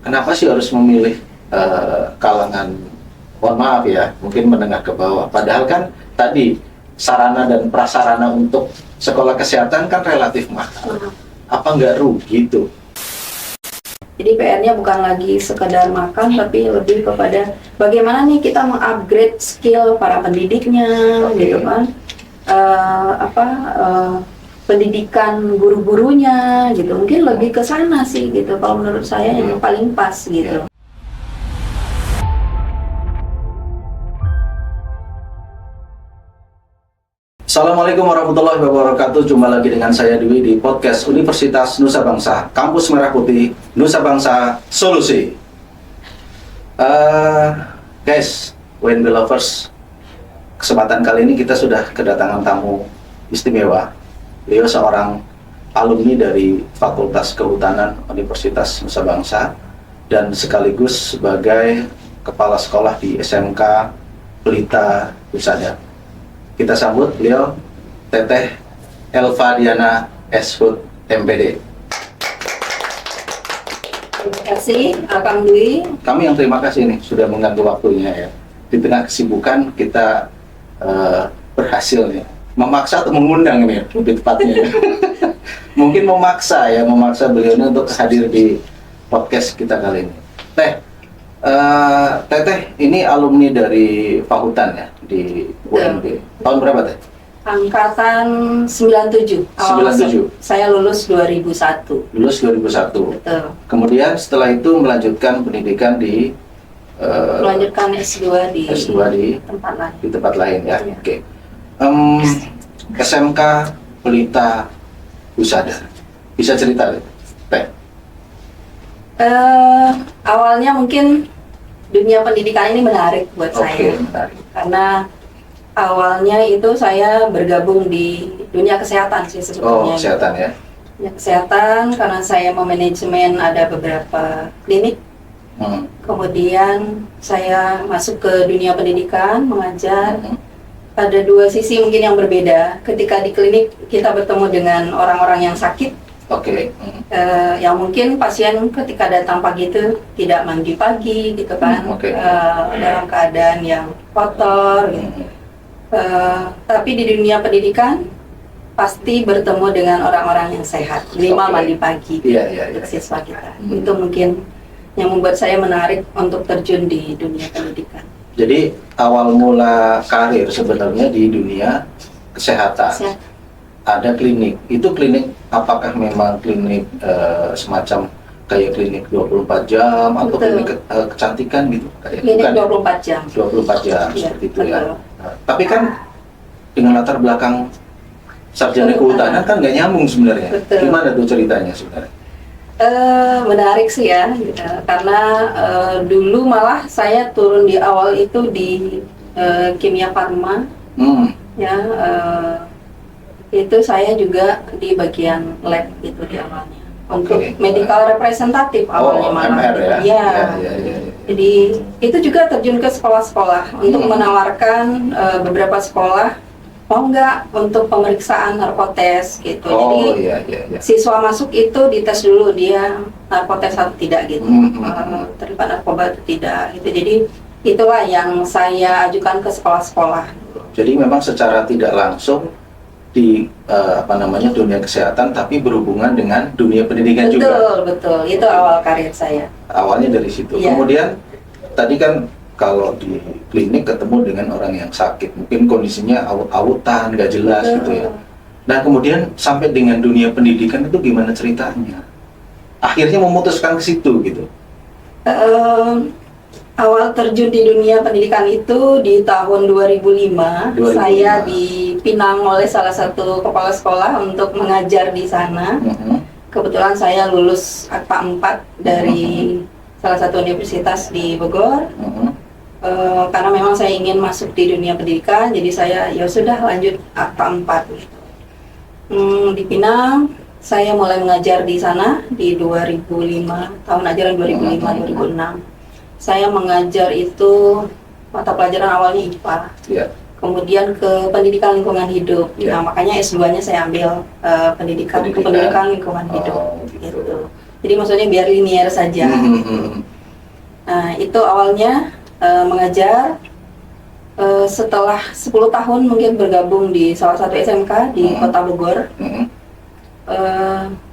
kenapa sih harus memilih kalangan, mohon maaf ya, mungkin menengah ke bawah? Padahal kan tadi sarana dan prasarana untuk sekolah kesehatan kan relatif mahal. Apa nggak rugi tuh? Jadi PR-nya bukan lagi sekedar makan, tapi lebih kepada bagaimana nih kita mengupgrade skill para pendidiknya, gitu kan? Pendidikan guru-gurunya, gitu. Mungkin lebih ke sana sih, gitu. Kalau menurut saya yang paling pas, gitu. Assalamualaikum warahmatullahi wabarakatuh. Jumpa lagi dengan saya Dwi di podcast Universitas Nusa Bangsa, Kampus Merah Putih, Nusa Bangsa Solusi. Guys, WNB Lovers, kesempatan kali ini kita sudah kedatangan tamu istimewa. Beliau seorang alumni dari Fakultas Kehutanan Universitas Nusa Bangsa dan sekaligus sebagai kepala sekolah di SMK Pelita Husada. Kita sambut beliau, Teteh Elva Diana Eshud, MPD. Terima kasih, Akang Dwi. Kami yang terima kasih nih sudah mengganggu waktunya ya. Di tengah kesibukan kita berhasil nih memaksa atau mengundang ini lebih tepatnya. Mungkin memaksa beliau ini untuk hadir di podcast kita kali ini. Teteh ini alumni dari Fakultan ya di UNB. Tahun berapa Teh? Angkatan 97. 97. Saya lulus 2001. Lulus 2001. Betul. Kemudian setelah itu melanjutkan pendidikan di Melanjutkan S2 di tempat lain. Di tempat lain ya. Ya. Oke. SMK Pelita Husada. Bisa cerita Teh? Awalnya mungkin dunia pendidikan ini menarik buat saya. Menarik. Karena awalnya itu saya bergabung di dunia kesehatan sih sebetulnya. Kesehatan ya. Dunia kesehatan karena saya memanajemen ada beberapa klinik. Kemudian saya masuk ke dunia pendidikan, mengajar. Ada dua sisi mungkin yang berbeda. Ketika di klinik kita bertemu dengan orang-orang yang sakit. Yang mungkin pasien ketika datang pagi itu tidak mandi pagi gitu kan, dalam keadaan yang kotor gitu. Tapi di dunia pendidikan pasti bertemu dengan orang-orang yang sehat, minimal mandi pagi untuk siswa kita. Itu mungkin yang membuat saya menarik untuk terjun di dunia pendidikan. Jadi awal mula karir sebenarnya di dunia kesehatan. Ada klinik, itu klinik apakah memang klinik semacam kayak klinik 24 jam atau klinik kecantikan gitu? Klinik 24 jam. 24 jam, ya, seperti itu ya. Tapi kan dengan latar belakang sarjana kehutanan kan nggak nyambung sebenarnya. Betul. Gimana tuh ceritanya sebenarnya? Menarik sih ya, karena dulu malah saya turun di awal itu di kimia farma. Itu saya juga di bagian lab itu di awalnya untuk medical representative awalnya malah. MR, ya. Jadi itu juga terjun ke sekolah-sekolah untuk menawarkan beberapa sekolah mau nggak untuk pemeriksaan narkotes gitu. Jadi siswa masuk itu dites dulu dia narkotes atau tidak gitu, terlibat narkoba atau tidak gitu. Jadi itulah yang saya ajukan ke sekolah-sekolah. Jadi memang secara tidak langsung di dunia kesehatan tapi berhubungan dengan dunia pendidikan juga. Betul, itu awal karir saya. Awalnya dari situ. Kemudian tadi kan kalau di klinik ketemu dengan orang yang sakit, mungkin kondisinya awut-awutan, nggak jelas gitu ya. Nah kemudian sampai dengan dunia pendidikan itu gimana ceritanya? Akhirnya memutuskan ke situ gitu. Awal terjun di dunia pendidikan itu di tahun 2005. Saya dipinang oleh salah satu kepala sekolah untuk mengajar di sana. Kebetulan saya lulus AKPA 4 dari salah satu universitas di Bogor. Karena memang saya ingin masuk di dunia pendidikan, jadi saya ya sudah lanjut AKPA 4. Di Pinang, saya mulai mengajar di sana di 2005, tahun ajaran 2005-2006. Saya mengajar itu mata pelajaran awalnya IPA, kemudian ke pendidikan lingkungan hidup. Nah makanya S2-nya saya ambil pendidikan lingkungan hidup. Gitu. Jadi maksudnya biar linear saja. Nah, itu awalnya mengajar. Setelah 10 tahun mungkin bergabung di salah satu SMK di Kota Bogor,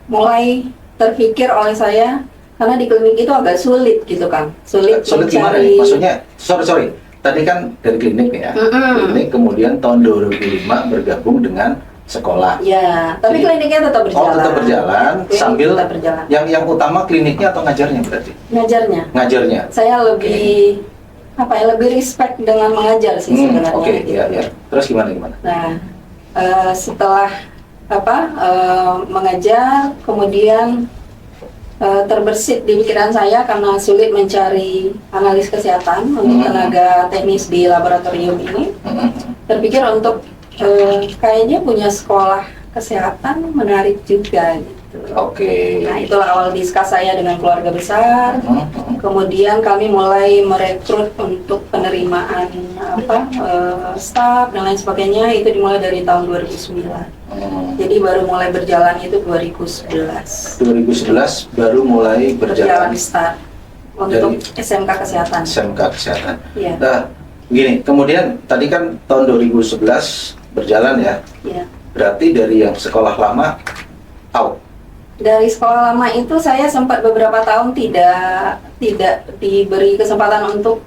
mulai terpikir oleh saya, karena di klinik itu agak sulit gitu kan, sulit gimana nih? Maksudnya, sorry, tadi kan dari klinik nih ya, klinik kemudian tahun 2005 bergabung dengan sekolah. Ya, tapi kliniknya tetap berjalan. Oh, tetap berjalan sambil tetap berjalan. Yang utama kliniknya atau ngajarnya berarti? Ngajarnya. Saya lebih lebih respect dengan mengajar sih sebenarnya. Oke, gitu. ya. Terus gimana? Nah, setelah mengajar, kemudian terbersit di pikiran saya karena sulit mencari analis kesehatan untuk tenaga teknis di laboratorium ini. Terpikir untuk kayaknya punya sekolah kesehatan menarik juga gitu. Oke. Nah, itulah awal diskus saya dengan keluarga besar. Kemudian kami mulai merekrut untuk penerimaan staf dan lain sebagainya. Itu dimulai dari tahun 2009. Jadi baru mulai berjalan itu 2011. 2011 baru mulai berjalan start untuk SMK Kesehatan. SMK Kesehatan. Iya. Nah, gini, kemudian tadi kan tahun 2011 berjalan ya. Iya. Berarti dari yang sekolah lama out. Dari sekolah lama itu saya sempat beberapa tahun tidak diberi kesempatan untuk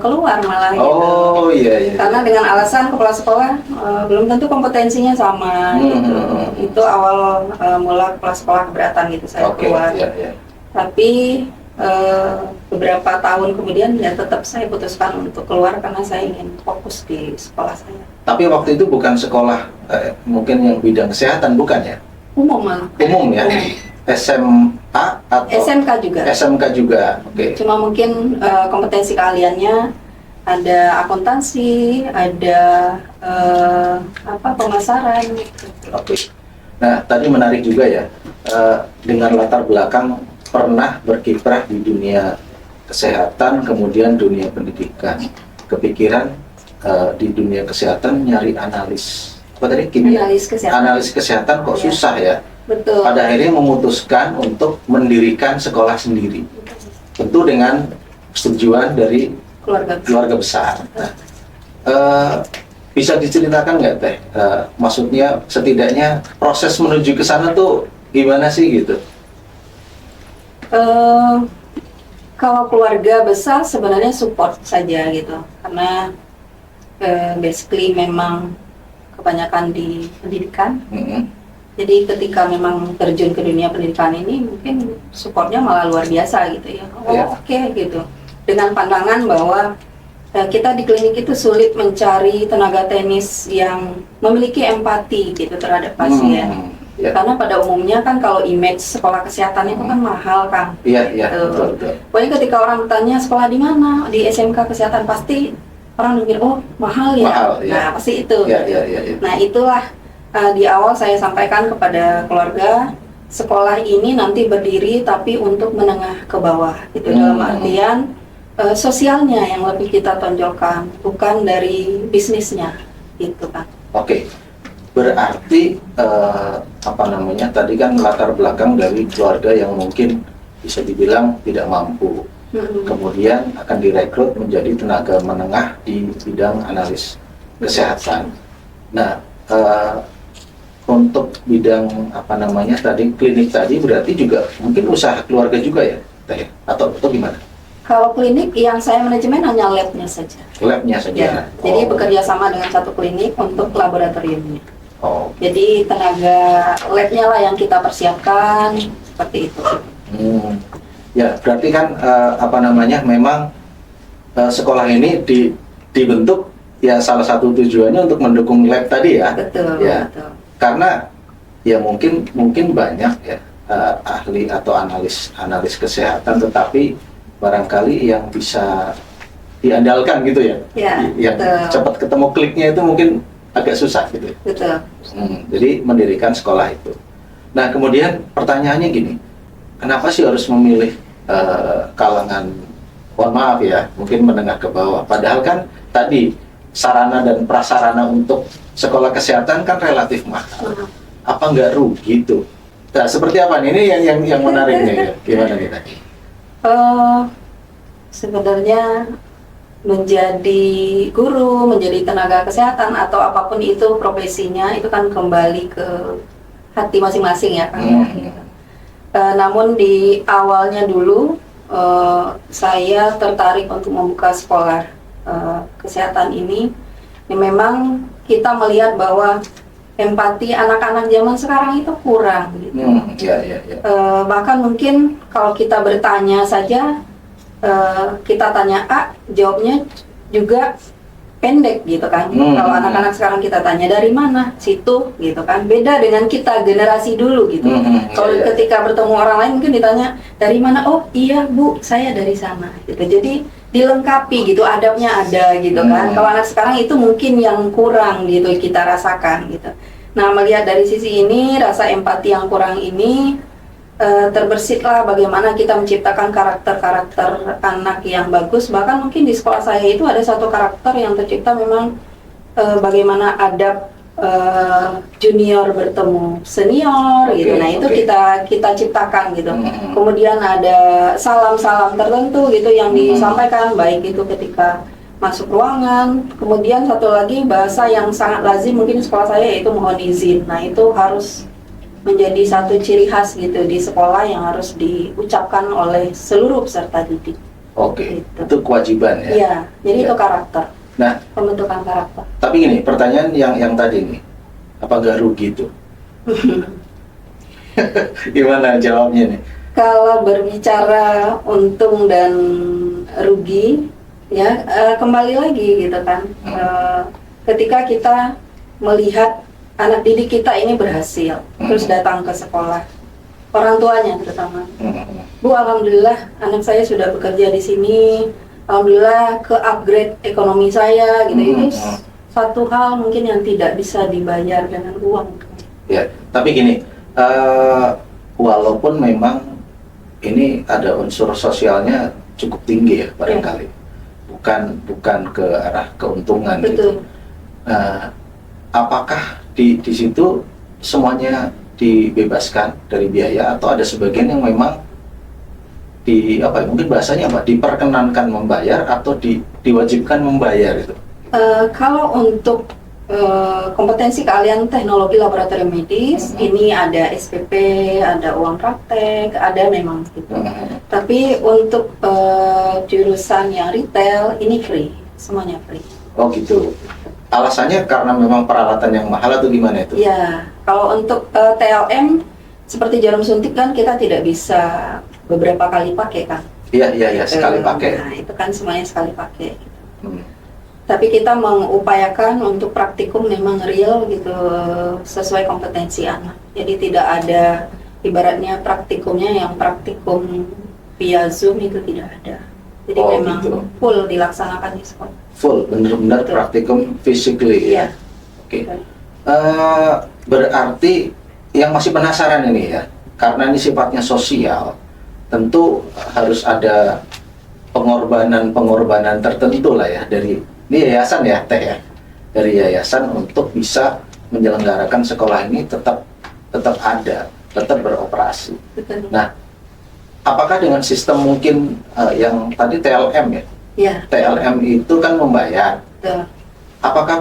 keluar malah. Oh gitu. iya. Karena dengan alasan kepala sekolah belum tentu kompetensinya sama. Gitu. Itu awal mula kepala sekolah keberatan gitu saya keluar. Iya. Tapi beberapa tahun kemudian ya tetap saya putuskan untuk keluar karena saya ingin fokus di sekolah saya. Tapi waktu itu bukan sekolah mungkin yang bidang kesehatan, bukan ya? Umum malah. Umum ya? SMA atau? SMK juga. SMK juga, oke. Cuma mungkin kompetensi keahliannya ada akuntansi, ada pemasaran. Oke. Nah, tadi menarik juga ya, dengan latar belakang pernah berkiprah di dunia kesehatan, kemudian dunia pendidikan. Kepikiran di dunia kesehatan nyari analis. Apa tadi? Kimia? Analis kesehatan kok susah ya? Betul. Pada akhirnya memutuskan untuk mendirikan sekolah sendiri. Tentu dengan persetujuan dari keluarga besar. Nah, bisa diceritakan nggak Teh? Maksudnya setidaknya proses menuju ke sana tuh gimana sih gitu? Kalau keluarga besar sebenarnya support saja gitu, karena basically memang kebanyakan di pendidikan. Jadi ketika memang terjun ke dunia pendidikan ini mungkin supportnya malah luar biasa gitu ya. Oke, gitu. Dengan pandangan bahwa kita di klinik itu sulit mencari tenaga teknis yang memiliki empati gitu terhadap pasien. Karena pada umumnya kan kalau image sekolah kesehatan itu kan mahal kan. Iya. Betul. Pokoknya ketika orang bertanya sekolah di mana, di SMK Kesehatan, pasti orang mikir mahal ya. Nah pasti itu. Iya. Nah itulah di awal saya sampaikan kepada keluarga, sekolah ini nanti berdiri tapi untuk menengah ke bawah. Itu dalam artian sosialnya yang lebih kita tonjolkan, bukan dari bisnisnya, gitu kan. Oke. Berarti tadi kan latar belakang dari keluarga yang mungkin bisa dibilang tidak mampu. Kemudian akan direkrut menjadi tenaga menengah di bidang analis kesehatan. Nah, untuk bidang tadi klinik tadi berarti juga mungkin usaha keluarga juga ya, Teh? Atau gimana? Kalau klinik yang saya manajemen hanya labnya saja. Labnya saja. Ya, jadi bekerja sama dengan satu klinik untuk laboratoriumnya. Oh. Jadi tenaga labnya lah yang kita persiapkan seperti itu. Ya, berarti kan memang sekolah ini dibentuk ya salah satu tujuannya untuk mendukung lab tadi ya. Betul. Ya. Betul. Karena ya mungkin banyak ya ahli atau analis kesehatan, tetapi barangkali yang bisa diandalkan gitu ya. Yang cepat ketemu kliknya itu mungkin agak susah gitu. Betul. Jadi mendirikan sekolah itu. Nah, kemudian pertanyaannya gini. Kenapa sih harus memilih kalangan, mohon maaf ya, mungkin menengah ke bawah? Padahal kan tadi sarana dan prasarana untuk sekolah kesehatan kan relatif mahal. Apa nggak rugi tuh Nah, seperti apa nih? Ini yang menarik nih. Gimana nih tadi? Sebenarnya menjadi guru, menjadi tenaga kesehatan atau apapun itu profesinya itu kan kembali ke hati masing-masing ya kan. Namun di awalnya dulu saya tertarik untuk membuka sekolah kesehatan ini. Memang kita melihat bahwa empati anak-anak zaman sekarang itu kurang gitu. Bahkan mungkin kalau kita bertanya saja, kita tanya A, jawabnya juga pendek gitu kan. Kalau anak-anak sekarang kita tanya dari mana, situ gitu kan. Beda dengan kita generasi dulu gitu. Kalau ketika bertemu orang lain mungkin ditanya dari mana, oh iya Bu, saya dari sana gitu. Jadi dilengkapi gitu, adabnya ada gitu kan. Kalau anak sekarang itu mungkin yang kurang gitu kita rasakan gitu. Nah, melihat dari sisi ini, rasa empati yang kurang ini terbersihlah bagaimana kita menciptakan karakter-karakter anak yang bagus. Bahkan mungkin di sekolah saya itu ada satu karakter yang tercipta memang bagaimana adab junior bertemu senior gitu. Nah, itu kita ciptakan gitu. Kemudian ada salam-salam tertentu gitu yang disampaikan, baik itu ketika masuk ruangan. Kemudian satu lagi bahasa yang sangat lazim mungkin di sekolah saya yaitu mohon izin. Nah, itu harus menjadi satu ciri khas gitu di sekolah yang harus diucapkan oleh seluruh peserta didik. Gitu. Itu kewajiban ya? Iya, jadi itu karakter. Nah, pembentukan karakter. Tapi gini, pertanyaan yang tadi nih, apa nggak rugi tuh? Gimana jawabnya nih? Kalau berbicara untung dan rugi, ya kembali lagi gitu kan. Ketika kita melihat anak didik kita ini berhasil, terus datang ke sekolah, orang tuanya terutama, Bu, alhamdulillah anak saya sudah bekerja di sini, alhamdulillah ke upgrade ekonomi saya gitu. Itu satu hal mungkin yang tidak bisa dibayar dengan uang. Ya, tapi gini, walaupun memang ini ada unsur sosialnya cukup tinggi ya barangkali, bukan ke arah keuntungan. Betul. Gitu. Apakah di situ semuanya dibebaskan dari biaya atau ada sebagian yang memang mungkin bahasanya diperkenankan membayar atau diwajibkan membayar itu? Kalau untuk kompetensi keahlian teknologi laboratorium medis, ini ada SPP, ada uang praktek, ada memang gitu. Tapi untuk jurusan yang retail ini free, semuanya free. Oh gitu. Alasannya karena memang peralatan yang mahal atau gimana itu? Ya, kalau untuk TLM seperti jarum suntik kan kita tidak bisa beberapa kali pakai kan? Iya, sekali pakai. Nah, itu kan semuanya sekali pakai. Gitu. Tapi kita mengupayakan untuk praktikum memang real gitu, sesuai kompetensi anak. Jadi tidak ada ibaratnya praktikumnya yang praktikum via Zoom itu tidak ada. Jadi memang gitu. Full dilaksanakan di sekolah. Full, benar-benar praktikum physically ya. Oke. Berarti yang masih penasaran ini ya, karena ini sifatnya sosial, tentu harus ada pengorbanan tertentu lah ya dari ini yayasan ya Teh ya, dari yayasan untuk bisa menyelenggarakan sekolah ini tetap ada, tetap beroperasi. Betul. Nah, apakah dengan sistem mungkin yang tadi TLM ya? Ya. TLM itu kan membayar. Betul. Apakah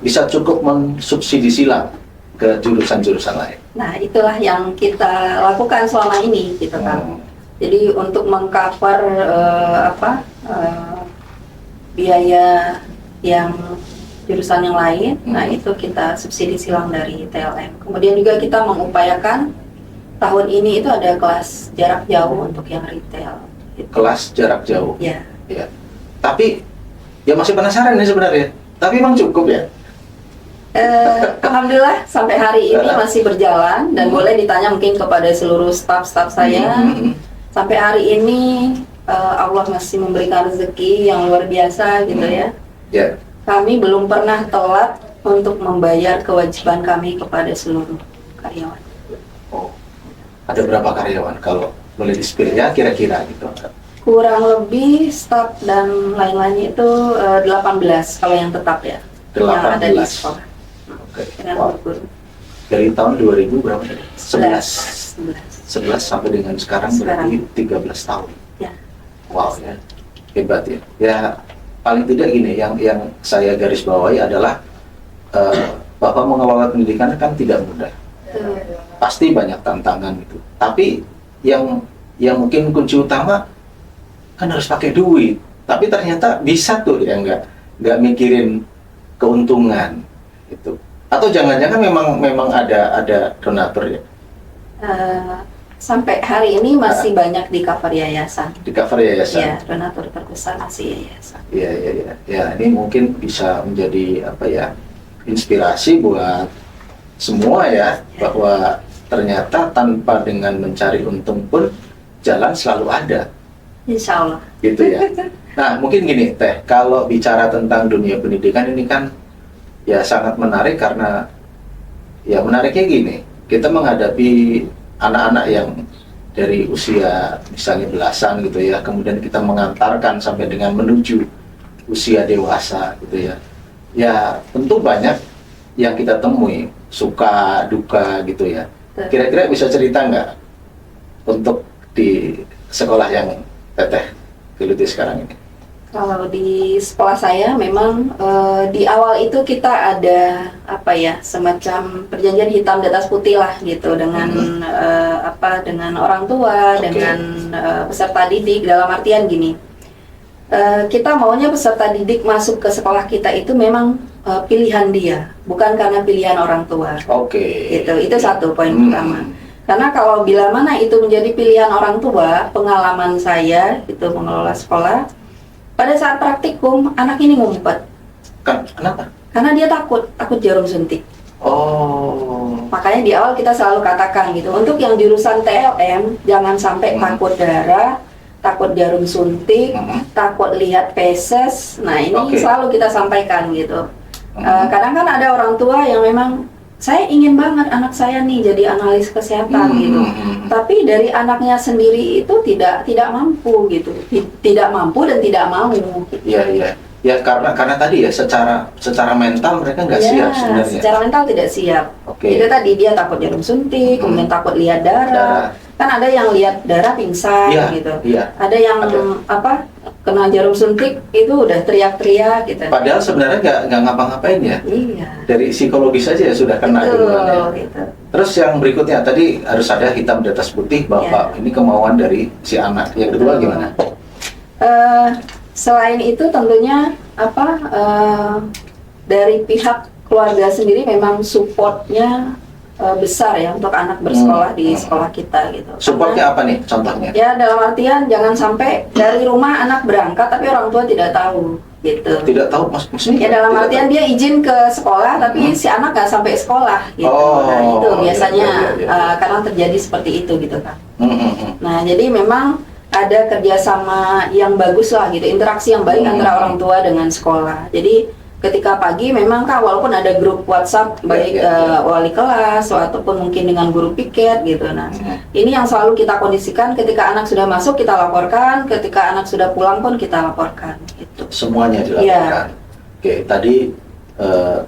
bisa cukup mensubsidi silang ke jurusan-jurusan lain? Nah, itulah yang kita lakukan selama ini gitu kan. Jadi untuk mengcover biaya yang jurusan yang lain, nah itu kita subsidi silang dari TLM. Kemudian juga kita mengupayakan tahun ini itu ada kelas jarak jauh untuk yang retail. Gitu. Kelas jarak jauh. Ya. Tapi ya masih penasaran nih sebenarnya. Tapi emang cukup ya? Alhamdulillah sampai hari ini masih berjalan dan boleh ditanya mungkin kepada seluruh staf-staf saya. Sampai hari ini Allah masih memberikan rezeki yang luar biasa gitu ya. Kami belum pernah telat untuk membayar kewajiban kami kepada seluruh karyawan. Oh, ada berapa karyawan kalau boleh di-spill ya kira-kira gitu? Kurang lebih staf dan lain-lainnya itu 18 kalau yang tetap ya. 18. Yang ada di sekolah. Okay. Dengan Wow. guru. dari tahun 2000 berapa tadi? 11. 11. 11 sampai dengan sekarang berarti 13 tahun. Ya. Wow ya, hebat ya. Ya paling tidak gini, yang saya garis bawahi adalah bahwa mengelola pendidikan kan tidak mudah. Pasti banyak tantangan gitu. Tapi yang mungkin kunci utama kan harus pakai duit. Tapi ternyata bisa tuh ya, nggak mikirin keuntungan itu. Atau jangan-jangan memang ada donatur ya? Sampai hari ini masih banyak di cover yayasan. Di cover yayasan? Iya, donatur terbesar masih yayasan. Iya. Ya, ini mungkin bisa menjadi apa ya, inspirasi buat semua ya, bahwa ternyata tanpa dengan mencari untung pun jalan selalu ada. Insya Allah. Gitu ya. Nah, mungkin gini Teh, kalau bicara tentang dunia pendidikan ini kan ya sangat menarik karena ya menariknya gini, kita menghadapi anak-anak yang dari usia misalnya belasan gitu ya, kemudian kita mengantarkan sampai dengan menuju usia dewasa gitu ya. Ya tentu banyak yang kita temui, suka duka gitu ya. Kira-kira bisa cerita nggak untuk di sekolah yang Teteh geluti sekarang ini? Kalau di sekolah saya memang di awal itu kita ada apa ya, semacam perjanjian hitam di atas putih lah gitu dengan dengan orang tua, dengan peserta didik, dalam artian gini. Kita maunya peserta didik masuk ke sekolah kita itu memang pilihan dia, bukan karena pilihan orang tua. Itu satu poin pertama. Karena kalau bila mana itu menjadi pilihan orang tua, pengalaman saya itu mengelola sekolah, pada saat praktikum anak ini ngumpet. Kenapa? Karena dia takut jarum suntik. Makanya di awal kita selalu katakan gitu, untuk yang jurusan TLM jangan sampai takut darah, takut jarum suntik, takut lihat feses. Nah ini selalu kita sampaikan gitu. Kadang kan ada orang tua yang memang, saya ingin banget anak saya nih jadi analis kesehatan gitu. Tapi dari anaknya sendiri itu tidak mampu gitu. Tidak mampu dan tidak mau. Iya. Ya karena tadi ya secara mental mereka nggak siap sebenarnya. Secara mental tidak siap. Itu tadi dia takut jarum suntik, kemudian takut lihat darah. Kan ada yang lihat darah pingsan gitu. Ada yang kena jarum suntik itu udah teriak-teriak gitu. Padahal sebenarnya nggak ngapa-ngapain ya. Iya. Dari psikologis saja ya sudah kena duluan ya. Gitu. Terus yang berikutnya tadi harus ada hitam di atas putih bahwa ini kemauan dari si anak. Yang kedua gimana? Selain itu tentunya dari pihak keluarga sendiri memang supportnya besar ya untuk anak bersekolah di sekolah kita gitu. Supportnya apa nih contohnya? Ya dalam artian jangan sampai dari rumah anak berangkat tapi orang tua tidak tahu gitu. Tidak tahu maksudnya? Ya dalam artian dia izin ke sekolah tapi si anak nggak sampai sekolah gitu. Nah itu biasanya karena terjadi seperti itu gitu kan. Nah jadi memang ada kerjasama yang bagus lah gitu, interaksi yang baik antara orang tua dengan sekolah. Jadi ketika pagi memang Kak, walaupun ada grup WhatsApp baik wali kelas ataupun mungkin dengan guru piket gitu. Nah, ini yang selalu kita kondisikan, ketika anak sudah masuk kita laporkan, ketika anak sudah pulang pun kita laporkan gitu. Semuanya dilaporkan. Oke, tadi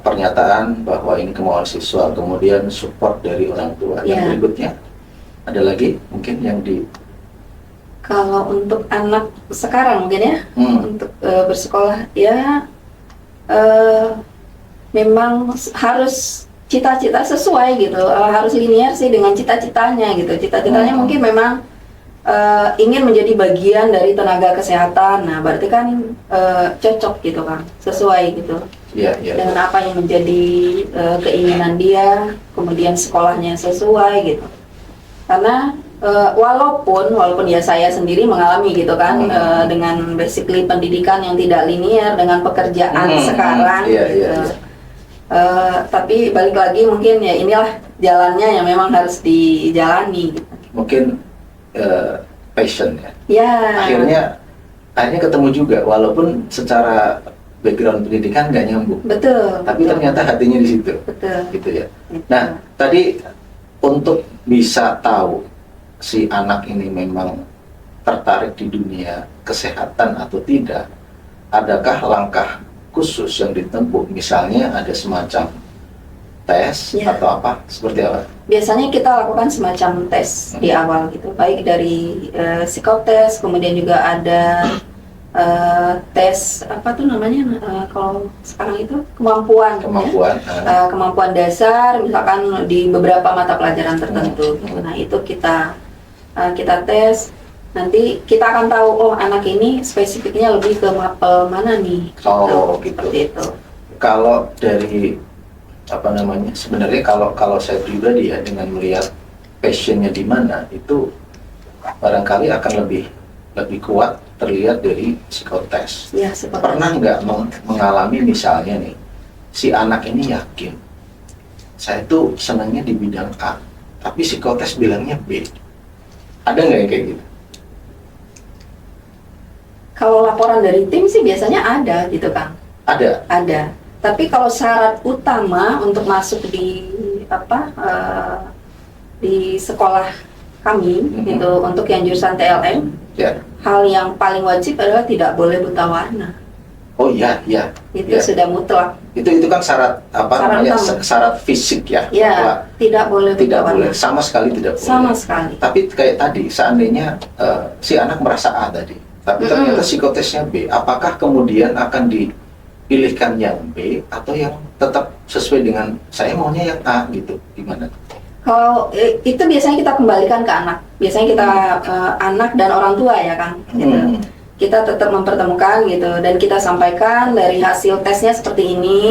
pernyataan bahwa ini kemauan siswa, kemudian support dari orang tua. Yang berikutnya ada lagi mungkin yang kalau untuk anak sekarang mungkin ya untuk bersekolah ya memang harus cita-cita sesuai gitu, harus linear sih dengan cita-citanya gitu. Cita-citanya mungkin memang ingin menjadi bagian dari tenaga kesehatan. Nah berarti kan cocok gitu kan, sesuai gitu dengan apa yang menjadi keinginan dia, kemudian sekolahnya sesuai gitu. Karena walaupun ya saya sendiri mengalami gitu kan dengan basically pendidikan yang tidak linear dengan pekerjaan sekarang gitu. Tapi balik lagi mungkin ya inilah jalannya yang memang harus dijalani gitu. Mungkin passion ya. Akhirnya ketemu juga walaupun secara background pendidikan nggak nyambung. Betul. Tapi ternyata hatinya di situ. Betul. Gitu ya. Nah, tadi untuk bisa tahu si anak ini memang tertarik di dunia kesehatan atau tidak, adakah langkah khusus yang ditempuh? Misalnya ada semacam tes Ya. atau apa? Seperti apa? Biasanya kita lakukan semacam tes di awal gitu, baik dari psikotes, kemudian juga ada tes apa tuh namanya kalau sekarang itu kemampuan, Kemampuan. ya. Kemampuan dasar, misalkan di beberapa mata pelajaran tertentu. Nah itu kita tes. Nanti kita akan tahu, oh anak ini spesifiknya lebih ke mapel mana nih. Oh, gitu. Seperti itu. Kalau dari apa namanya, sebenarnya kalau saya pribadi ya, dengan melihat passionnya di mana, itu barangkali akan lebih kuat terlihat dari psikotes. Ya, seperti Pernah nggak mengalami misalnya nih, si anak ini yakin saya tuh senangnya di bidang A, tapi psikotes bilangnya B. Ada nggak yang kayak gitu? Kalau laporan dari tim sih biasanya ada gitu Kang. Ada. Ada. Tapi kalau syarat utama untuk masuk di di sekolah kami gitu untuk yang jurusan TLM, Ya. hal yang paling wajib adalah tidak boleh buta warna. Oh iya, iya. Itu Ya. sudah mutlak. Itu kan syarat apa Syarat namanya? utama. Syarat fisik ya. Ya, Bahwa tidak boleh buta tidak warna. boleh, sama sekali tidak boleh. Sama sekali. Tapi kayak tadi, seandainya si anak merasa A tadi, tapi ternyata psikotesnya B, apakah kemudian akan dipilihkan yang B atau yang tetap sesuai dengan saya maunya yang A gitu? Gimana? Kalau itu biasanya kita kembalikan ke anak. Biasanya kita anak dan orang tua ya Kang. Gitu. Kita tetap mempertemukan gitu dan kita sampaikan dari hasil tesnya seperti ini,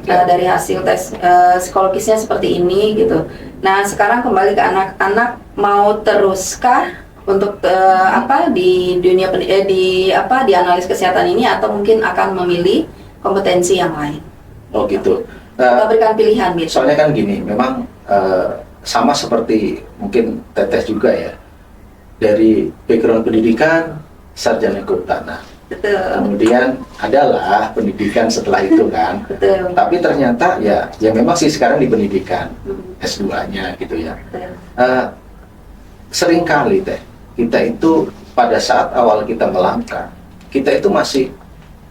dari hasil tes psikologisnya seperti ini gitu. Nah sekarang kembali ke anak-anak, mau teruskah untuk di dunia di analis kesehatan ini atau mungkin akan memilih kompetensi yang lain. Oh gitu. Kita berikan pilihan gitu. Soalnya kan gini, memang sama seperti mungkin Teteh juga ya, dari background pendidikan sarjana kehutanan. Betul. Kemudian adalah pendidikan setelah itu kan. Betul. Tapi ternyata ya memang sih sekarang di pendidikan S2-nya gitu ya. Betul. Seringkali Teh, kita itu pada saat awal kita melangkah, kita itu masih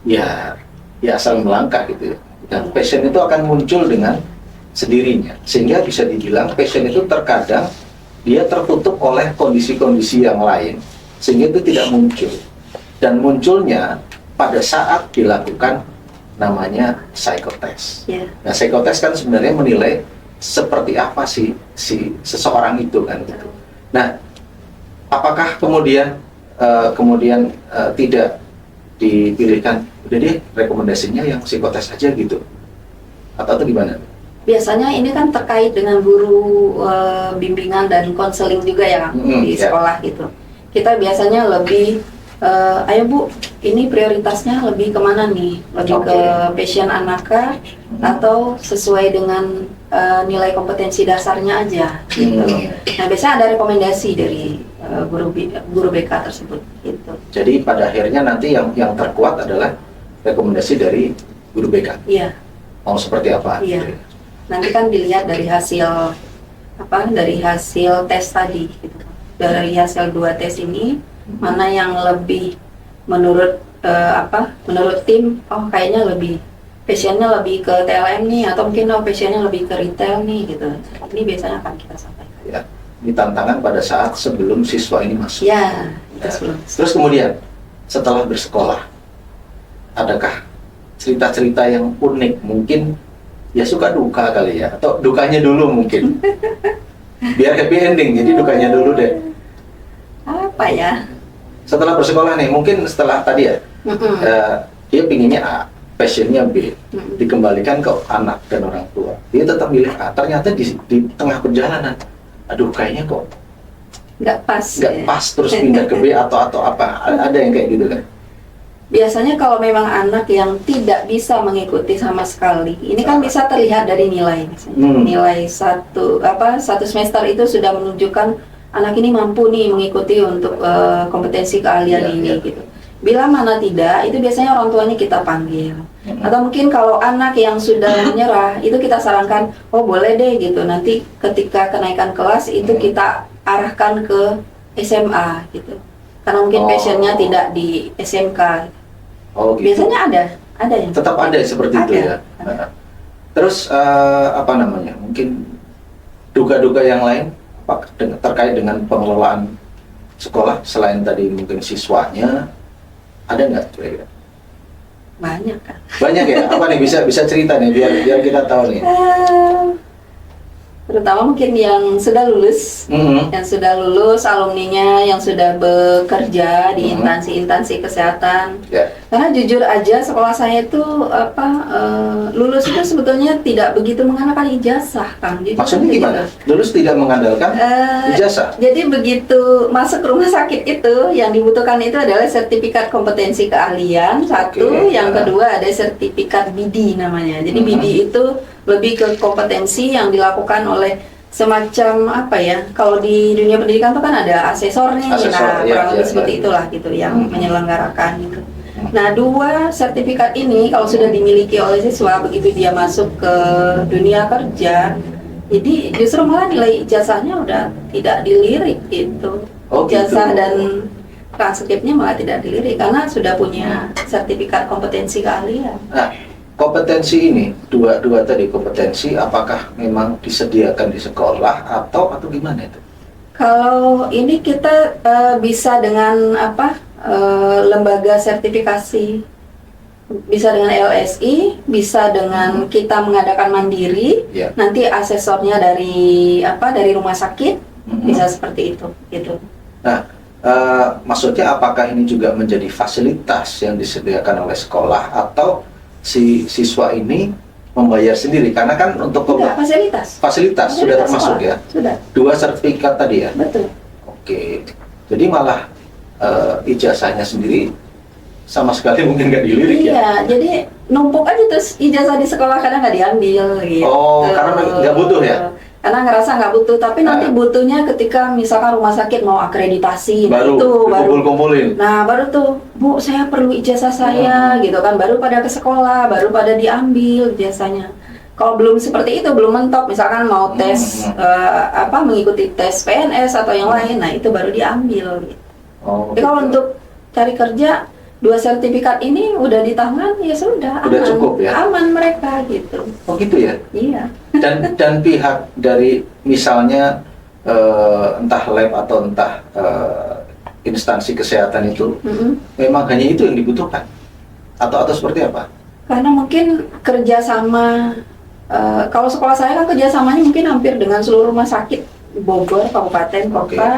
ya asal melangkah gitu ya. Dan passion itu akan muncul dengan sendirinya, sehingga bisa dibilang passion itu terkadang dia tertutup oleh kondisi-kondisi yang lain, sehingga itu tidak muncul. Dan munculnya pada saat dilakukan namanya psikotest. Yeah. Nah, psikotest kan sebenarnya menilai seperti apa sih si seseorang itu kan gitu. Nah, apakah kemudian tidak dipilihkan, udah deh rekomendasinya yang psikotes aja gitu, atau gimana? Biasanya ini kan terkait dengan guru bimbingan dan konseling juga ya Kang, di sekolah gitu. Kita biasanya lebih ayo Bu, ini prioritasnya lebih kemana nih? Lebih ke passion anaknya atau sesuai dengan nilai kompetensi dasarnya aja gitu. Nah, biasanya ada rekomendasi dari guru BK tersebut gitu. Jadi pada akhirnya nanti yang terkuat adalah rekomendasi dari guru BK. Iya. Mau seperti apa? Iya. Nanti kan dilihat dari hasil tes tadi gitu. Dari hasil 2 tes ini mana yang lebih menurut tim, oh kayaknya lebih passionnya lebih ke TLM nih, atau mungkin passionnya lebih ke retail nih gitu. Ini biasanya akan kita sampaikan. Ya, ini tantangan pada saat sebelum siswa ini masuk. Ya, itu sebelum. Terus kemudian setelah bersekolah, adakah cerita-cerita yang unik, mungkin ya suka duka kali ya, atau dukanya dulu mungkin, biar happy ending, jadi dukanya dulu deh. Apa ya? Setelah bersekolah nih, mungkin setelah tadi ya, dia pinginnya A, passionnya B, dikembalikan ke anak dan orang tua, dia tetap milih A, ternyata di tengah perjalanan, aduh kayaknya kok nggak pas, terus pindah ke B atau apa, ada yang kayak gitu kan? Biasanya kalau memang anak yang tidak bisa mengikuti sama sekali, ini kan bisa terlihat dari nilai. Nilai satu semester itu sudah menunjukkan anak ini mampu nih mengikuti untuk kompetensi keahlian ini gitu. Bila mana tidak, itu biasanya orang tuanya kita panggil. Atau mungkin kalau anak yang sudah menyerah, itu kita sarankan, oh boleh deh gitu. Nanti ketika kenaikan kelas itu kita arahkan ke SMA gitu. Karena mungkin passionnya tidak di SMK. Oh, gitu. Biasanya ada yang tetap ada seperti itu ya. Terus apa namanya? Mungkin duga-duga yang lain terkait dengan pengelolaan sekolah selain tadi mungkin siswanya, ada nggak kira-kira? Banyak kan. Banyak ya. Apa nih bisa cerita nih biar kita tahu nih. Terutama mungkin yang sudah lulus, yang sudah lulus, alumninya yang sudah bekerja di instansi-instansi kesehatan. Yeah. Karena jujur aja sekolah saya itu lulus itu sebetulnya tidak begitu mengandalkan ijazah, Kang. Maksudnya gimana? Lulus tidak mengandalkan ijazah? Jadi begitu masuk rumah sakit itu yang dibutuhkan itu adalah sertifikat kompetensi keahlian satu, yang kedua ada sertifikat BD namanya. Jadi BD itu lebih ke kompetensi yang dilakukan oleh semacam apa ya, kalau di dunia pendidikan itu kan ada asesornya, kurang lebih seperti itulah gitu yang menyelenggarakan gitu. Nah, dua sertifikat ini kalau sudah dimiliki oleh siswa begitu dia masuk ke dunia kerja, jadi justru malah nilai ijazahnya udah tidak dilirik gitu. Ijazah dan transkripnya malah tidak dilirik karena sudah punya sertifikat kompetensi keahlian. Kompetensi ini dua tadi kompetensi, apakah memang disediakan di sekolah atau gimana itu? Kalau ini kita bisa dengan lembaga sertifikasi, bisa dengan LSI, bisa dengan kita mengadakan mandiri. Nanti asesornya dari rumah sakit, bisa seperti itu gitu. Nah, maksudnya apakah ini juga menjadi fasilitas yang disediakan oleh sekolah atau si siswa ini membayar sendiri? Karena kan untuk fasilitas sudah termasuk sekolah, ya. Sudah. Dua sertifikat tadi ya. Betul. Oke. Jadi malah ijazahnya sendiri sama sekali mungkin nggak dilirik ya. Iya. Jadi numpuk aja terus ijazah di sekolah kadang nggak diambil gitu. Oh, karena nggak butuh ya? Karena ngerasa nggak butuh, tapi nanti butuhnya ketika misalkan rumah sakit mau akreditasi, baru kumpul-kumpulin. Nah, baru tuh, Bu, saya perlu ijazah saya, gitu kan, baru pada ke sekolah, baru pada diambil ijazahnya. Kalau belum seperti itu, belum mentok, misalkan mau tes, mengikuti tes PNS atau yang lain, nah itu baru diambil. Gitu. Jadi kalau untuk cari kerja, dua sertifikat ini udah di tangan, ya sudah, udah cukup ya? Aman mereka gitu. Oh gitu ya? Iya. Dan pihak dari misalnya entah lab atau entah instansi kesehatan itu memang hanya itu yang dibutuhkan atau seperti apa? Karena mungkin kerjasama, kalau sekolah saya kan kerjasamanya mungkin hampir dengan seluruh rumah sakit Bogor, kabupaten, kota.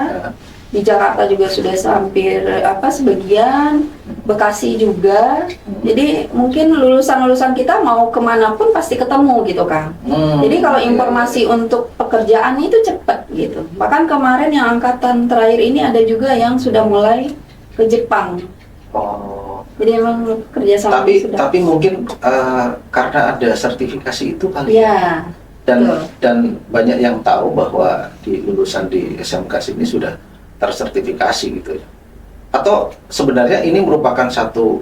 Di Jakarta juga sudah hampir sebagian, Bekasi juga. Jadi mungkin lulusan-lulusan kita mau kemanapun pasti ketemu gitu Kang. Jadi kalau informasi untuk pekerjaan itu cepat gitu. Bahkan kemarin yang angkatan terakhir ini ada juga yang sudah mulai ke Jepang. Jadi emang kerjasama sudah. Tapi mungkin karena ada sertifikasi itu kali ya. Dan banyak yang tahu bahwa di lulusan di SMK ini sudah tersertifikasi gitu ya. Atau sebenarnya ini merupakan satu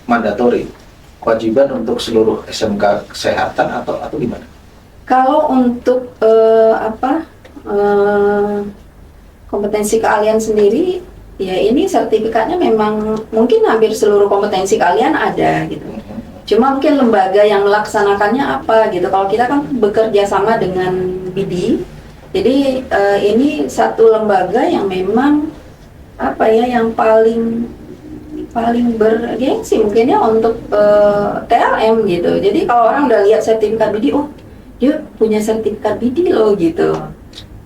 mandatori kewajiban untuk seluruh SMK kesehatan atau gimana? Kalau untuk kompetensi keahlian sendiri, ya ini sertifikatnya memang mungkin hampir seluruh kompetensi keahlian ada gitu. Cuma mungkin lembaga yang melaksanakannya apa gitu. Kalau kita kan bekerja sama dengan BD. Jadi ini satu lembaga yang memang yang paling bergengsi mungkin ya untuk TLM gitu. Jadi kalau orang udah lihat sertifikat BD, oh dia punya sertifikat BD loh gitu.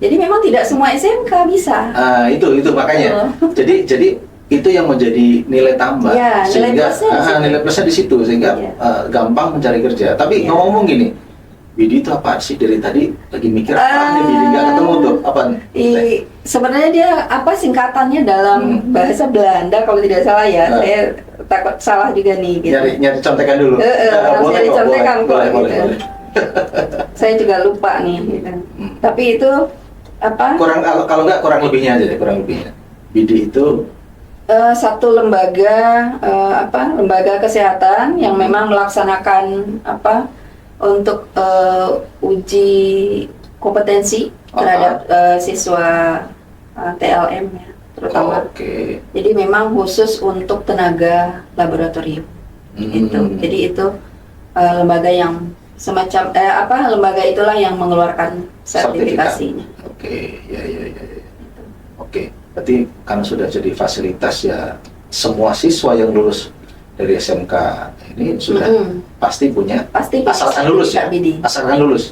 Jadi memang tidak semua SMK bisa. Itu makanya. Jadi itu yang menjadi nilai tambah. Ya, sehingga nilai plusnya di situ sehingga gampang mencari kerja. Tapi ngomong gini. BD itu apa sih? Dari tadi lagi mikir apa nih BD nggak ketemu tuh apa? Sebenarnya dia singkatannya dalam bahasa Belanda kalau tidak salah ya. Saya takut salah juga nih. Gitu. Nyari contekan dulu. Nyari contekan kok. Boleh. Saya juga lupa nih. Gitu. Tapi itu kalau nggak kurang lebihnya aja deh, kurang lebihnya. BD itu satu lembaga lembaga kesehatan yang memang melaksanakan untuk uji kompetensi terhadap siswa TLM ya terutama. Jadi memang khusus untuk tenaga laboratorium itu. Jadi itu lembaga yang semacam lembaga itulah yang mengeluarkan sertifikasinya. Oke, ya. Oke, berarti karena sudah jadi fasilitas ya, semua siswa yang lulus dari SMK ini sudah pasti punya, asalkan lulus ya, asalkan lulus.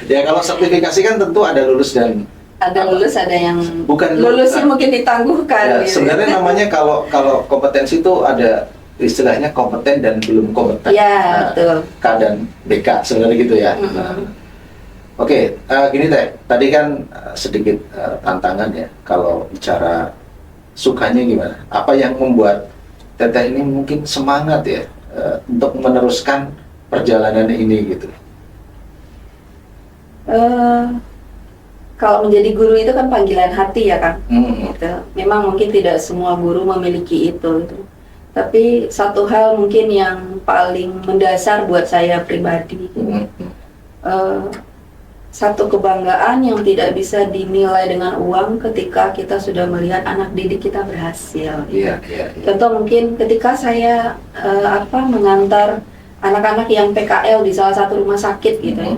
Ya kalau sertifikasi kan tentu ada lulus dan ada lulus, ada yang bukan lulusnya mungkin ditangguhkan. Ya, gitu. Sebenarnya namanya kalau kompetensi itu ada istilahnya kompeten dan belum kompeten. Ya, betul. K dan BK sebenarnya gitu ya. Oke, gini Teh, tadi kan sedikit tantangan ya kalau bicara sukanya gimana? Apa yang membuat Teteh ini mungkin semangat ya untuk meneruskan perjalanan ini gitu? Kalau menjadi guru itu kan panggilan hati ya Kang. Gitu. Memang mungkin tidak semua guru memiliki itu. Gitu. Tapi satu hal mungkin yang paling mendasar buat saya pribadi, satu kebanggaan yang tidak bisa dinilai dengan uang ketika kita sudah melihat anak didik kita berhasil. Iya. Contoh mungkin ketika saya mengantar anak-anak yang PKL di salah satu rumah sakit gitu ya.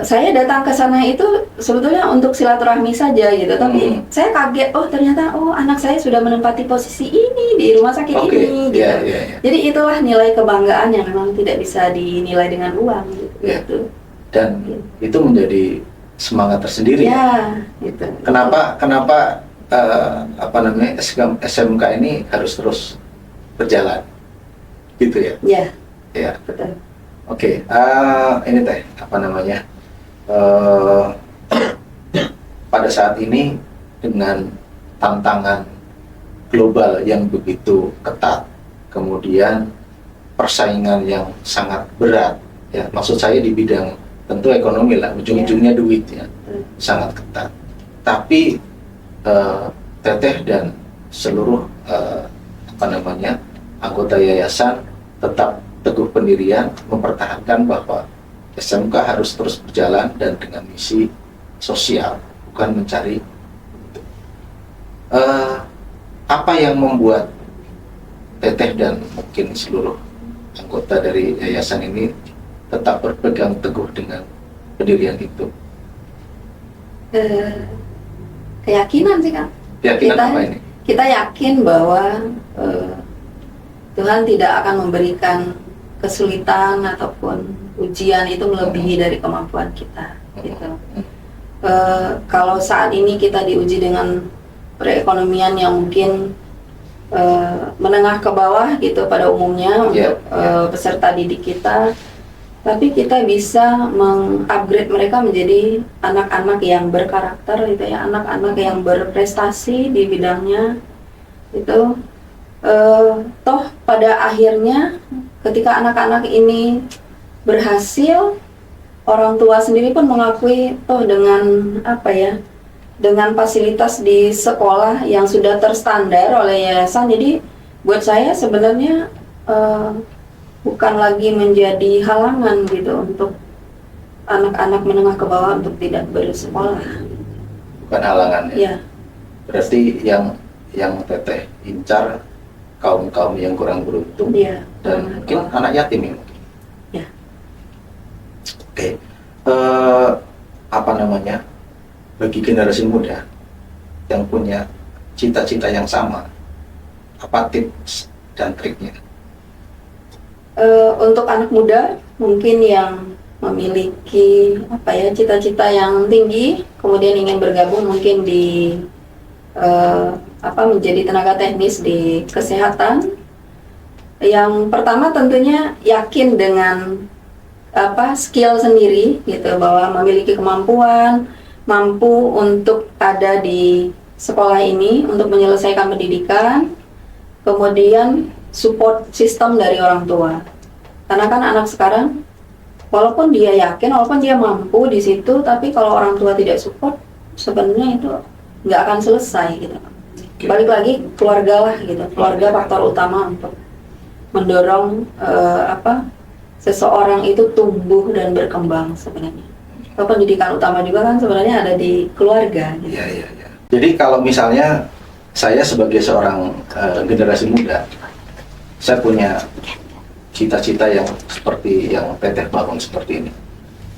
Saya datang ke sana itu sebetulnya untuk silaturahmi saja gitu, tapi saya kaget, ternyata anak saya sudah menempati posisi ini di rumah sakit ini gitu. Yeah. Jadi itulah nilai kebanggaan yang memang tidak bisa dinilai dengan uang gitu. Dan itu menjadi semangat tersendiri. Ya, gitu. Kenapa SMK ini harus terus berjalan, gitu ya? Ya. Betul. Oke, ini Teh, pada saat ini dengan tantangan global yang begitu ketat, kemudian persaingan yang sangat berat, ya maksud saya di bidang tentu ekonomi lah, ujung-ujungnya duit ya, sangat ketat. Tapi Teteh dan seluruh anggota yayasan tetap teguh pendirian mempertahankan bahwa SMK harus terus berjalan dan dengan misi sosial, bukan mencari. Apa yang membuat Teteh dan mungkin seluruh anggota dari yayasan ini tetap berpegang teguh dengan pendirian itu? Keyakinan sih Kang. Keyakinan apa ini? Kita yakin bahwa Tuhan tidak akan memberikan kesulitan ataupun ujian itu melebihi dari kemampuan kita gitu. Kalau saat ini kita diuji dengan perekonomian yang mungkin menengah ke bawah gitu pada umumnya untuk peserta didik kita, tapi kita bisa mengupgrade mereka menjadi anak-anak yang berkarakter gitu ya, anak-anak yang berprestasi di bidangnya itu. Toh pada akhirnya ketika anak-anak ini berhasil, orang tua sendiri pun mengakui dengan dengan fasilitas di sekolah yang sudah terstandar oleh yayasan. Jadi buat saya sebenarnya bukan lagi menjadi halangan gitu untuk anak-anak menengah ke bawah untuk tidak bersekolah. Bukan halangan ya? Ya. Berarti yang Teteh incar kaum yang kurang beruntung dan mungkin anak yatim ya. Ya. Oke, bagi generasi muda yang punya cita-cita yang sama, apa tips dan triknya? Untuk anak muda mungkin yang memiliki cita-cita yang tinggi, kemudian ingin bergabung mungkin di menjadi tenaga teknis di kesehatan. Yang pertama tentunya yakin dengan skill sendiri gitu, bahwa memiliki kemampuan, mampu untuk ada di sekolah ini untuk menyelesaikan pendidikan, kemudian support sistem dari orang tua. Karena kan anak sekarang walaupun dia yakin, walaupun dia mampu di situ, tapi kalau orang tua tidak support, sebenarnya itu nggak akan selesai gitu. Balik lagi keluarga lah gitu, keluarga faktor utama untuk mendorong seseorang itu tumbuh dan berkembang sebenarnya. Pendidikan utama juga kan sebenarnya ada di keluarga. Gitu. Iya. Jadi kalau misalnya saya sebagai seorang generasi muda, saya punya cita-cita yang seperti yang Teteh bangun seperti ini,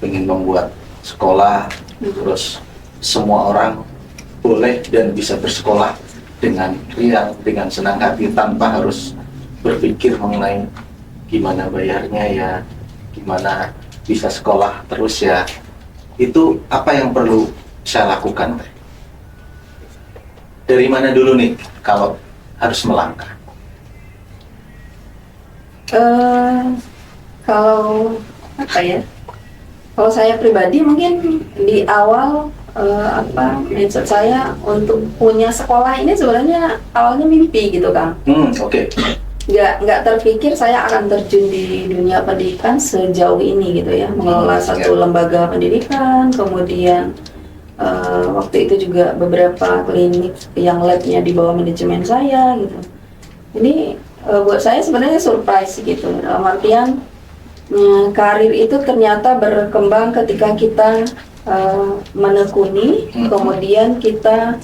ingin membuat sekolah, terus semua orang boleh dan bisa bersekolah dengan riang, dengan senang hati, tanpa harus berpikir mengenai gimana bayarnya ya, gimana bisa sekolah terus ya. Itu apa yang perlu saya lakukan, Teh? Dari mana dulu nih kalau harus melangkah? Kalau apa ya? Kalau saya pribadi mungkin di awal mindset saya untuk punya sekolah ini sebenarnya awalnya mimpi gitu, Kang. Oke. Nggak terpikir saya akan terjun di dunia pendidikan sejauh ini gitu ya, mengelola satu lembaga pendidikan, kemudian waktu itu juga beberapa klinik yang labnya di bawah manajemen saya gitu. Ini buat saya sebenarnya surprise gitu, dalam artian karir itu ternyata berkembang ketika kita menekuni, kemudian kita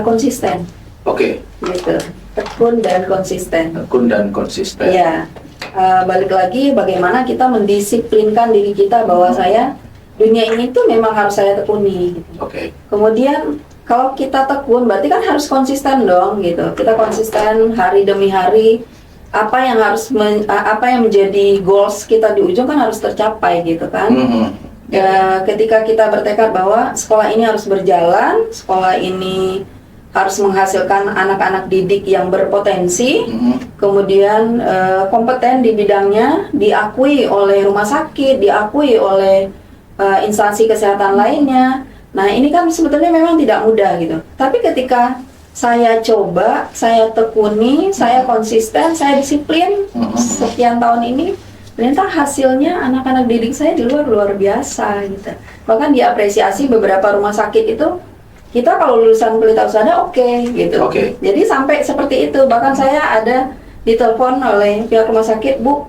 konsisten. Oke. Gitu, tekun dan konsisten. Tekun dan konsisten. Ya, balik lagi bagaimana kita mendisiplinkan diri kita bahwa saya dunia ini tuh memang harus saya tekuni. Gitu. Oke. Kemudian kalau kita tekun berarti kan harus konsisten dong gitu. Kita konsisten hari demi hari. Apa yang menjadi goals kita di ujung kan harus tercapai gitu kan. Ya, ketika kita bertekad bahwa sekolah ini harus berjalan, sekolah ini harus menghasilkan anak-anak didik yang berpotensi, kemudian kompeten di bidangnya, diakui oleh rumah sakit, diakui oleh instansi kesehatan lainnya. Nah, ini kan sebetulnya memang tidak mudah gitu. Tapi ketika saya coba, saya tekuni, saya konsisten, saya disiplin sekian tahun ini, ternyata hasilnya anak-anak didik saya di luar biasa gitu. Bahkan diapresiasi beberapa rumah sakit itu, kita kalau lulusan pelita usahanya oke gitu. Jadi sampai seperti itu. Bahkan saya ada ditelepon oleh pihak rumah sakit, Bu,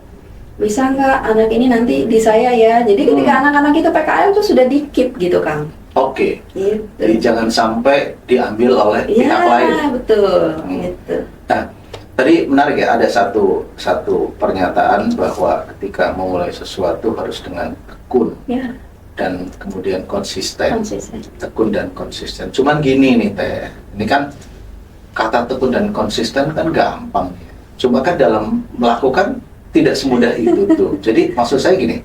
bisa nggak anak ini nanti di saya ya. Jadi ketika anak-anak itu PKL itu sudah di-keep gitu, Kang. Gitu. Jadi jangan sampai diambil oleh pihak lain. Iya, betul. Gitu. Nah, tadi menarik ya, ada satu pernyataan bahwa ketika memulai sesuatu harus dengan tekun dan kemudian konsisten. Tekun dan konsisten. Cuman gini nih Teh, ini kan kata tekun dan konsisten kan gampang ya. Cuma kan dalam melakukan tidak semudah itu tuh. Jadi maksud saya gini,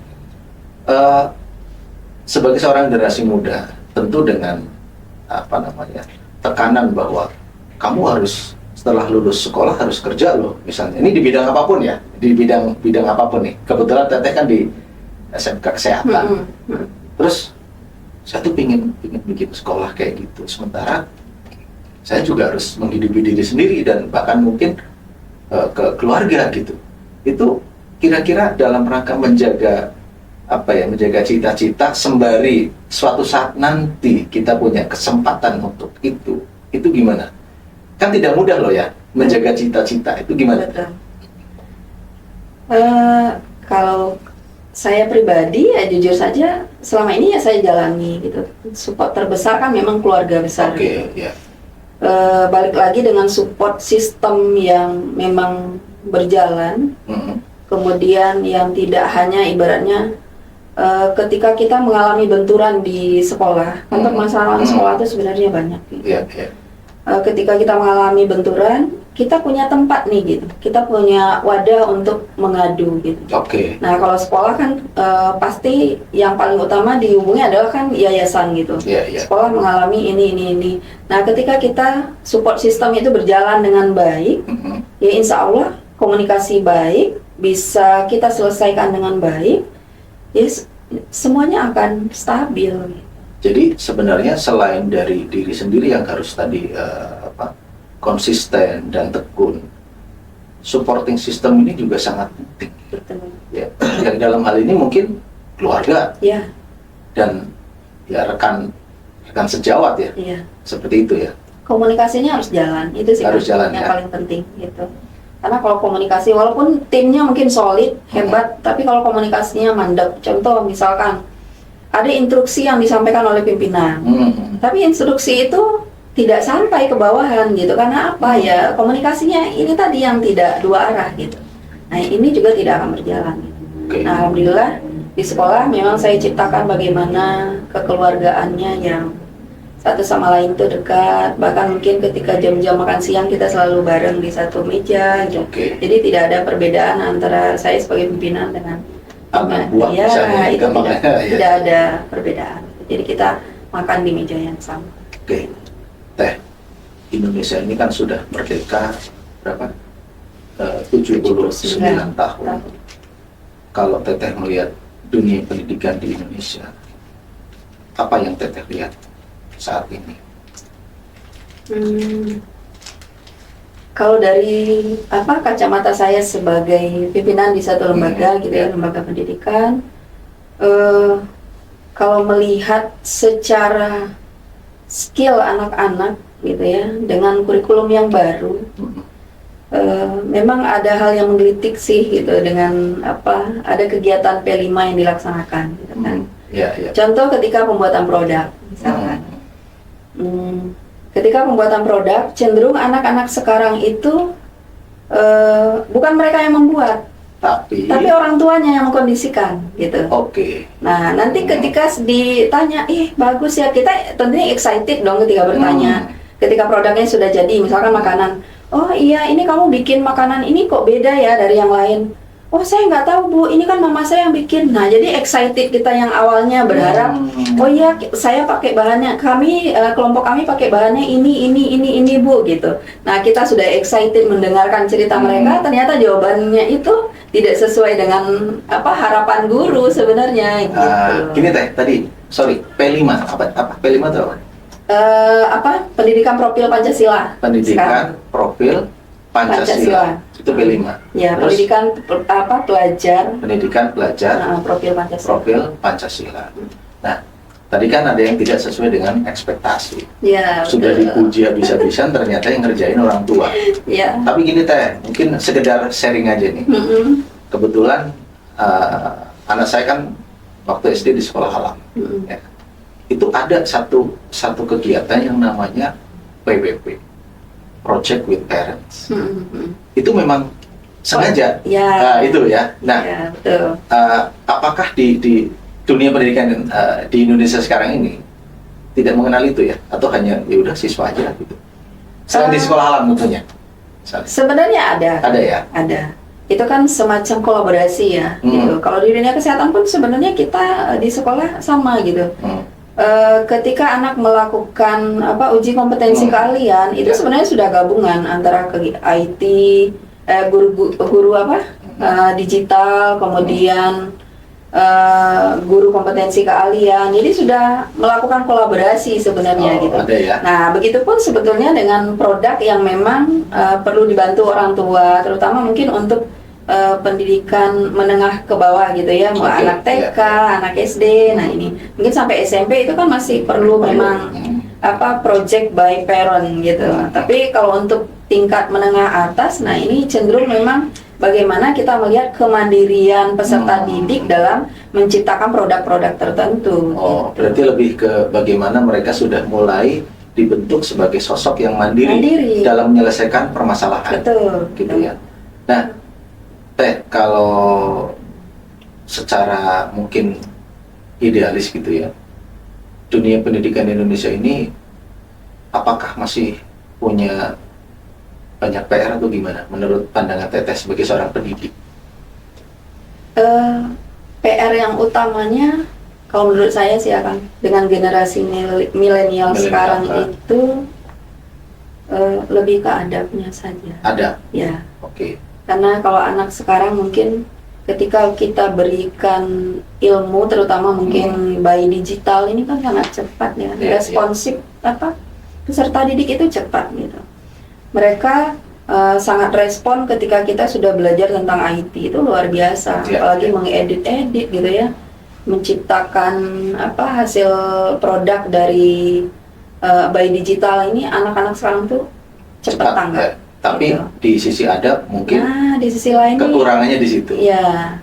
sebagai seorang generasi muda, tentu dengan tekanan bahwa kamu harus setelah lulus sekolah harus kerja loh, misalnya. Ini di bidang apapun ya, di bidang apapun nih. Kebetulan Teteh kan di SMK Kesehatan. Terus saya tuh pingin bikin sekolah kayak gitu. Sementara saya juga harus menghidupi diri sendiri dan bahkan mungkin ke keluarga gitu. Itu kira-kira dalam rangka menjaga menjaga cita-cita sembari suatu saat nanti kita punya kesempatan untuk itu gimana? Kan tidak mudah loh ya menjaga cita-cita, itu gimana? Betul. Kalau saya pribadi ya jujur saja selama ini ya saya jalani gitu. Support terbesar kan memang keluarga besar. Balik lagi dengan support sistem yang memang berjalan, kemudian yang tidak hanya ibaratnya ketika kita mengalami benturan di sekolah, kan permasalahan sekolah itu sebenarnya banyak. Ketika kita mengalami benturan, kita punya tempat nih gitu, kita punya wadah untuk mengadu gitu. Nah kalau sekolah kan pasti yang paling utama dihubungi adalah kan yayasan gitu. Sekolah mengalami ini. Nah ketika kita support sistem itu berjalan dengan baik, ya insya Allah komunikasi baik, bisa kita selesaikan dengan baik, ya semuanya akan stabil. Jadi sebenarnya selain dari diri sendiri yang harus tadi konsisten dan tekun, supporting system ini juga sangat penting. Ya, yang dalam hal ini mungkin keluarga dan ya rekan sejawat ya, seperti itu ya. Komunikasinya harus jalan, itu sih harus jalan, yang paling penting gitu. Karena kalau komunikasi, walaupun timnya mungkin solid, hebat, tapi kalau komunikasinya mandek, contoh misalkan ada instruksi yang disampaikan oleh pimpinan, tapi instruksi itu tidak sampai ke bawahan gitu, karena apa ya, komunikasinya ini tadi yang tidak dua arah gitu. Nah ini juga tidak akan berjalan. Oke. Nah alhamdulillah di sekolah memang saya ciptakan bagaimana kekeluargaannya yang satu sama lain tuh dekat. Bahkan mungkin ketika jam-jam makan siang kita selalu bareng di satu meja gitu. Oke. Jadi tidak ada perbedaan antara saya sebagai pimpinan dengan Anak buah ya, misalnya, itu gampangnya, ya. tidak ada perbedaan. Jadi kita makan di meja yang sama. Oke, Teh, Indonesia ini kan sudah merdeka berapa? 79 tahun. Kalau Teteh melihat dunia pendidikan di Indonesia, apa yang Teteh lihat saat ini? Kalau dari kacamata saya sebagai pimpinan di satu lembaga gitu ya, lembaga pendidikan, kalau melihat secara skill anak-anak gitu ya, dengan kurikulum yang baru, memang ada hal yang menggelitik sih gitu dengan ada kegiatan P5 yang dilaksanakan gitu kan. Contoh ketika pembuatan produk misalkan. Ketika pembuatan produk, cenderung anak-anak sekarang itu bukan mereka yang membuat, tapi orang tuanya yang mengkondisikan, gitu. Oke. Nah, nanti ketika ditanya, bagus ya, kita tentunya excited dong ketika bertanya. Ketika produknya sudah jadi, misalkan makanan, oh iya, ini kamu bikin makanan ini kok beda ya dari yang lain. Oh saya nggak tahu Bu, ini kan mama saya yang bikin. Nah jadi excited kita yang awalnya berharap, oh iya saya pakai bahannya, kelompok kami pakai bahannya ini Bu gitu. Nah kita sudah excited mendengarkan cerita mereka, ternyata jawabannya itu tidak sesuai dengan harapan guru sebenarnya. Gitu. Gini Teh, tadi sorry P5 apa P5 itu apa? Pendidikan profil Pancasila. Pendidikan profil Pancasila. Itu P5. Ya, terus, pendidikan pelajar profil Pancasila. Nah, tadi kan ada yang tidak sesuai dengan ekspektasi. Ya, sudah dipuji habis-habisan, ternyata yang ngerjain orang tua. Ya. Tapi gini Teh, mungkin sekedar sharing aja nih. Kebetulan anak saya kan waktu SD di sekolah alam. Ya. Itu ada satu kegiatan yang namanya PWP. Project with Parents. Itu memang sengaja. Ya. Itu ya. Nah, ya, betul. Apakah di dunia pendidikan di Indonesia sekarang ini tidak mengenal itu ya? Atau hanya ya udah siswa aja gitu? Selain di sekolah alam tentunya. Sebenarnya ada. Ada ya? Ada. Itu kan semacam kolaborasi ya. Gitu. Kalau di dunia kesehatan pun sebenarnya kita di sekolah sama gitu. Ketika anak melakukan uji kompetensi keahlian itu sebenarnya sudah gabungan antara IT, guru digital, kemudian guru kompetensi keahlian. Jadi sudah melakukan kolaborasi sebenarnya gitu. Ada ya? Nah, begitupun sebetulnya dengan produk yang memang perlu dibantu orang tua, terutama mungkin untuk pendidikan menengah ke bawah gitu ya, mau anak TK, anak SD. Nah ini mungkin sampai SMP itu kan masih perlu memang project by parent gitu. Tapi kalau untuk tingkat menengah atas, nah ini cenderung memang bagaimana kita melihat kemandirian peserta didik dalam menciptakan produk-produk tertentu. Oh, berarti lebih ke bagaimana mereka sudah mulai dibentuk sebagai sosok yang mandiri. Dalam menyelesaikan permasalahan. Betul. Gitu ya. Nah, Teh, kalau secara mungkin idealis gitu ya, dunia pendidikan di Indonesia ini apakah masih punya banyak PR atau gimana menurut pandangan Teteh sebagai seorang pendidik? PR yang utamanya kalau menurut saya sih akan dengan generasi milenial sekarang itu lebih ke adabnya saja. Adab? Ya. Oke. Karena kalau anak sekarang mungkin ketika kita berikan ilmu, terutama mungkin bayi digital ini kan sangat cepat ya, responsif peserta didik itu cepat gitu. Mereka sangat respon ketika kita sudah belajar tentang IT, itu luar biasa, apalagi mengedit-edit gitu ya, menciptakan hasil produk dari bayi digital ini. Anak-anak sekarang tuh cepat tanggap. Tapi gitu. Di sisi adab mungkin di sisi lain kekurangannya di situ. Ya.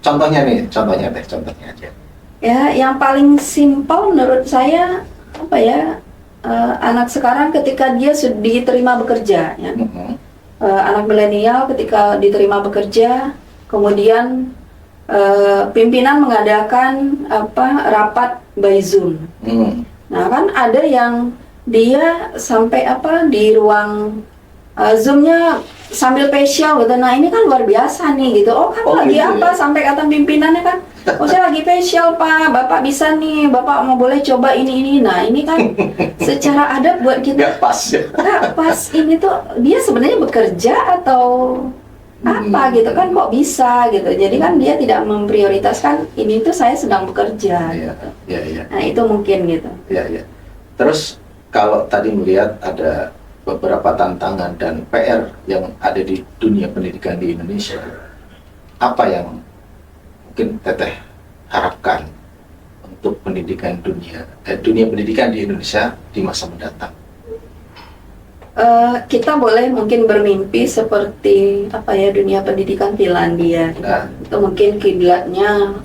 Contohnya aja. Ya, yang paling simpel menurut saya anak sekarang ketika dia sudah diterima bekerja ya. anak milenial ketika diterima bekerja, kemudian pimpinan mengadakan rapat by Zoom. Nah kan ada yang dia sampai di ruang Zoom-nya sambil facial gitu. Nah ini kan luar biasa nih gitu. Oh kan lagi gitu apa ya? sampai kata pimpinannya kan. Oh saya lagi facial Pak, Bapak bisa nih, Bapak mau boleh coba ini. Nah ini kan secara adab buat kita Nggak pas ya. nggak pas. Ini tuh dia sebenarnya bekerja atau apa gitu kan, kok bisa gitu. Jadi kan dia tidak memprioritaskan ini tuh saya sedang bekerja. Iya, Gitu. iya. Nah itu mungkin gitu. Iya. Terus kalau tadi melihat ada beberapa tantangan dan PR yang ada di dunia pendidikan di Indonesia, apa yang mungkin Teteh harapkan untuk pendidikan dunia pendidikan di Indonesia di masa mendatang? Kita boleh mungkin bermimpi seperti dunia pendidikan Finlandia. Nah, Itu mungkin kiblatnya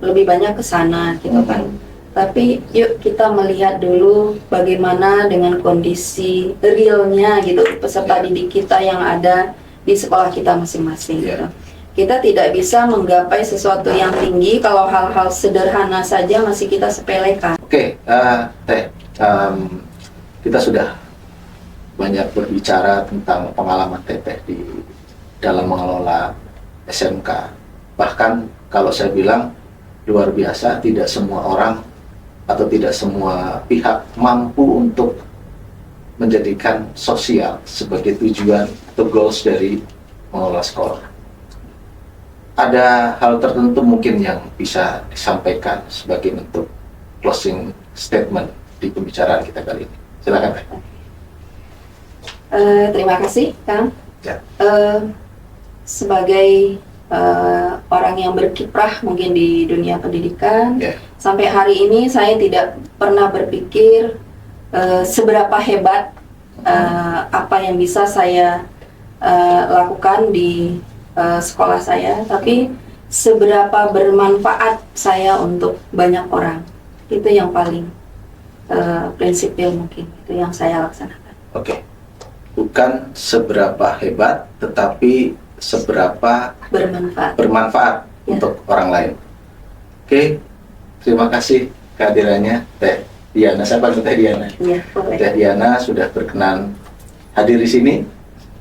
lebih banyak ke sana gitu kan. Tapi yuk kita melihat dulu bagaimana dengan kondisi realnya gitu peserta didik kita yang ada di sekolah kita masing-masing gitu. Kita tidak bisa menggapai sesuatu yang tinggi kalau hal-hal sederhana saja masih kita sepelekan. Oke, Teh, kita sudah banyak berbicara tentang pengalaman Teteh di dalam mengelola SMK. Bahkan kalau saya bilang luar biasa, tidak semua orang atau tidak semua pihak mampu untuk menjadikan sosial sebagai tujuan atau goals dari mengelola sekolah. Ada hal tertentu mungkin yang bisa disampaikan sebagai bentuk closing statement di pembicaraan kita kali ini. Silakan, Teh. Terima kasih, Kang. Ya. Sebagai orang yang berkiprah mungkin di dunia pendidikan, sampai hari ini saya tidak pernah berpikir seberapa hebat apa yang bisa saya lakukan di sekolah saya, tapi seberapa bermanfaat saya untuk banyak orang. Itu yang paling prinsipil mungkin, itu yang saya laksanakan. Oke. Bukan seberapa hebat, tetapi seberapa bermanfaat untuk orang lain. Oke, terima kasih kehadirannya Teh Diana. Saya panggil Teh Diana. Ya, boleh. Teh Diana sudah berkenan hadir di sini,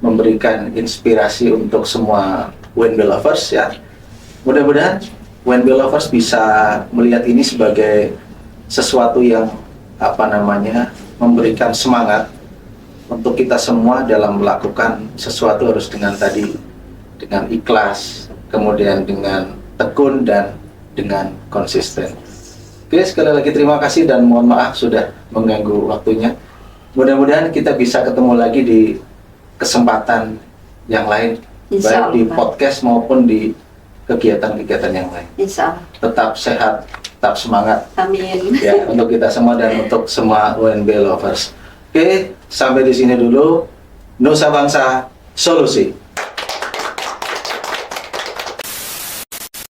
memberikan inspirasi untuk semua WNB lovers ya. Mudah-mudahan WNB lovers bisa melihat ini sebagai sesuatu yang memberikan semangat untuk kita semua dalam melakukan sesuatu harus dengan ikhlas, kemudian dengan tekun dan dengan konsisten. Oke, sekali lagi terima kasih dan mohon maaf sudah mengganggu waktunya. Mudah-mudahan kita bisa ketemu lagi di kesempatan yang lain, baik di podcast maupun di kegiatan-kegiatan yang lain. Insya Allah. Tetap sehat, tetap semangat. Amin. Ya, untuk kita semua dan untuk semua WNB lovers. Oke, sampai di sini dulu. Nusa Bangsa Solusi.